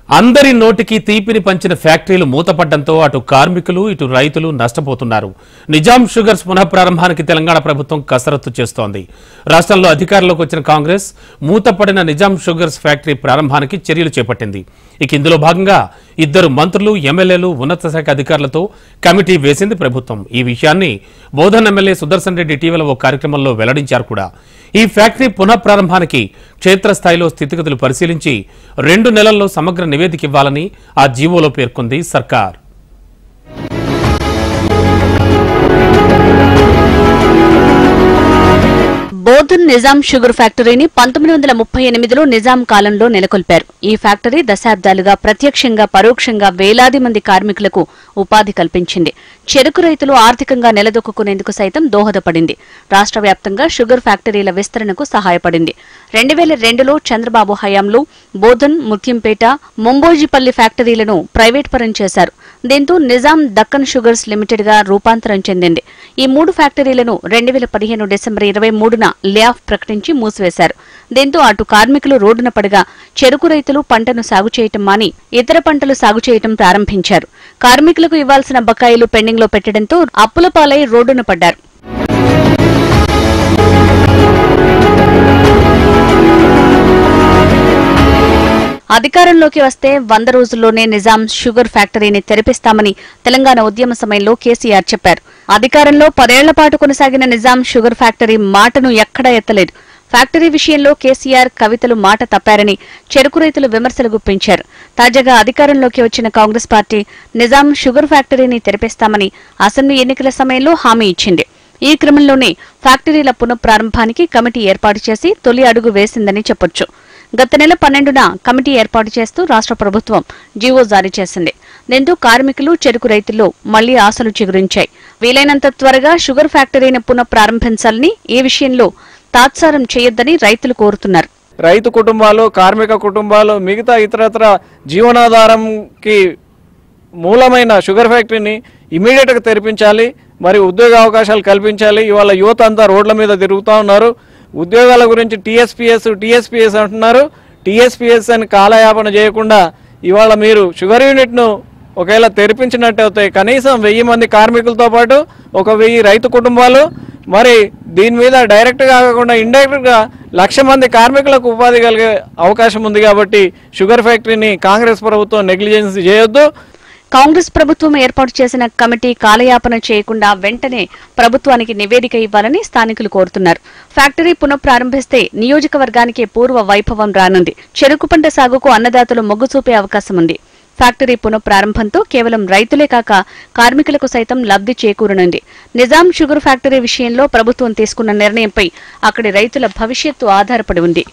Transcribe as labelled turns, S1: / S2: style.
S1: అందరి నోటికి తీపిని పంచిన ఫ్యాక్టరీలు మూతపడ్డంతో అటు కార్మికులు ఇటు రైతులు నష్టపోతున్నారు. నిజాం షుగర్స్ పునఃప్రారంభానికి తెలంగాణ ప్రభుత్వం కసరత్తు చేస్తోంది. రాష్ట్రంలో అధికారంలోకి వచ్చిన కాంగ్రెస్ మూతపడిన నిజాం షుగర్స్ ఫ్యాక్టరీ ప్రారంభానికి చర్యలు చేపట్టింది. ఇందులో భాగంగా 2 మంత్రులు, ఎమ్మెల్యేలు, ఉన్నత శాఖ అధికారులతో కమిటీ వేసింది ప్రభుత్వం. ఈ విషయాన్ని బోధన్ ఎమ్మెల్యే సుదర్శన్ రెడ్డి ఇటీవల ఓ కార్యక్రమంలో వెల్లడించారు కూడా. ఈ ఫ్యాక్టరీ పునఃప్రారంభానికి క్షేత్రస్థాయిలో స్థితిగతులు పరిశీలించి 2 నెలల్లో సమగ్ర నివేదిక ఇవ్వాలని ఆ జీవోలో పేర్కొంది సర్కార్.
S2: బోధన్ నిజాం షుగర్ ఫ్యాక్టరీని 1938లో నిజాం కాలంలో నెలకొల్పారు. ఈ ఫ్యాక్టరీ దశాబ్దాలుగా ప్రత్యక్షంగా పరోక్షంగా వేలాది మంది కార్మికులకు ఉపాధి కల్పించింది. చెరకు రైతులు ఆర్థికంగా నిలదొక్కునేందుకు సైతం దోహదపడింది. రాష్ట్ర వ్యాప్తంగా షుగర్ ఫ్యాక్టరీల విస్తరణకు సహాయపడింది. 2002లో చంద్రబాబు హయాంలో బోధన్, ముత్యంపేట, ముంబోజిపల్లి ఫ్యాక్టరీలను ప్రైవేట్ పరం చేశారు. దీంతో నిజాం దక్కన్ షుగర్స్ లిమిటెడ్ గా రూపాంతరం చెందింది. ఈ 3 ఫ్యాక్టరీలను 2015 డిసెంబర్ 23న లే ఆఫ్ ప్రకటించి మూసివేశారు. దీంతో అటు కార్మికులు రోడ్డున పడగా చెరకు రైతులు పంటను సాగు చేయటం మాని ఇతర పంటలు సాగు చేయటం ప్రారంభించారు. కార్మికులకు ఇవ్వాల్సిన బకాయిలు పెండింగ్ లో పెట్టడంతో అప్పుల పాలై రోడ్డున పడ్డారు. అధికారంలోకి వస్తే 100 రోజుల్లోనే నిజాం షుగర్ ఫ్యాక్టరీని తెరిపిస్తామని తెలంగాణ ఉద్యమ సమయంలో కేసీఆర్ చెప్పారు. అధికారంలో 10 ఏళ్ల పాటు కొనసాగిన నిజాం షుగర్ ఫ్యాక్టరీ మాటను ఎక్కడా ఎత్తలేదు. ఫ్యాక్టరీ విషయంలో కేసీఆర్, కవితలు మాట తప్పారని చెరకు రైతులు విమర్శలు గుప్పించారు. తాజాగా అధికారంలోకి వచ్చిన కాంగ్రెస్ పార్టీ నిజాం షుగర్ ఫ్యాక్టరీని తెరిపిస్తామని అసెంబ్లీ ఎన్నికల సమయంలో హామీ ఇచ్చింది. ఈ క్రమంలోనే ఫ్యాక్టరీల పునఃప్రారంభానికి కమిటీ ఏర్పాటు చేసి తొలి అడుగు వేసిందని చెప్పొచ్చు. గత నెల 12న కమిటీ ఏర్పాటు చేస్తూ రాష్ట్ర ప్రభుత్వం జీవో జారీ చేసింది. దీంతో కార్మికులు, చెరకు రైతుల్లో మళ్లీ ఆశలు చిగురించాయి. వీలైనంత త్వరగా షుగర్ ఫ్యాక్టరీని పునఃప్రారంభించాలని, ఈ విషయంలో తాత్సారం చేయొద్దని రైతులు కోరుతున్నారు.
S3: రైతు కుటుంబాలు, కార్మిక కుటుంబాలు, మిగతా ఇతరత్ర జీవనాధారంకి మూలమైన షుగర్ ఫ్యాక్టరీని ఇమీడియట్గా తెరిపించాలి. మరి ఉద్యోగ అవకాశాలు కల్పించాలి. ఇవాళ యువత అంతా రోడ్ల మీద తిరుగుతూ ఉన్నారు. ఉద్యోగాల గురించి టీఎస్పీఎస్ అంటున్నారు. టీఎస్పీఎస్ అని కాలయాపన చేయకుండా ఇవాళ మీరు షుగర్ యూనిట్ను ఒకవేళ తెరిపించినట్టయితే కనీసం 1000 మంది కార్మికులతో పాటు 1000 రైతు కుటుంబాలు, మరి దీని మీద డైరెక్ట్గా కాకుండా ఇండైరెక్ట్గా 1,00,000 మంది కార్మికులకు ఉపాధి కలిగే అవకాశం ఉంది. కాబట్టి షుగర్ ఫ్యాక్టరీని కాంగ్రెస్ ప్రభుత్వం నెగ్లిజెన్స్ చేయొద్దు.
S2: కాంగ్రెస్ ప్రభుత్వం ఏర్పాటు చేసిన కమిటీ కాలయాపన చేయకుండా వెంటనే ప్రభుత్వానికి నివేదిక ఇవ్వాలని స్థానికులు కోరుతున్నారు. ఫ్యాక్టరీ పునఃప్రారంభిస్తే నియోజకవర్గానికి పూర్వ వైభవం రానుంది. చెరుకు పంట సాగుకు అన్నదాతలు మొగ్గు చూపే అవకాశం ఉంది. ఫ్యాక్టరీ పునఃప్రారంభంతో కేవలం రైతులే కాక కార్మికులకు సైతం లబ్ధి చేకూరనుంది. నిజాం షుగర్ ఫ్యాక్టరీ విషయంలో ప్రభుత్వం తీసుకున్న నిర్ణయంపై అక్కడి రైతుల భవిష్యత్తు ఆధారపడి ఉంది.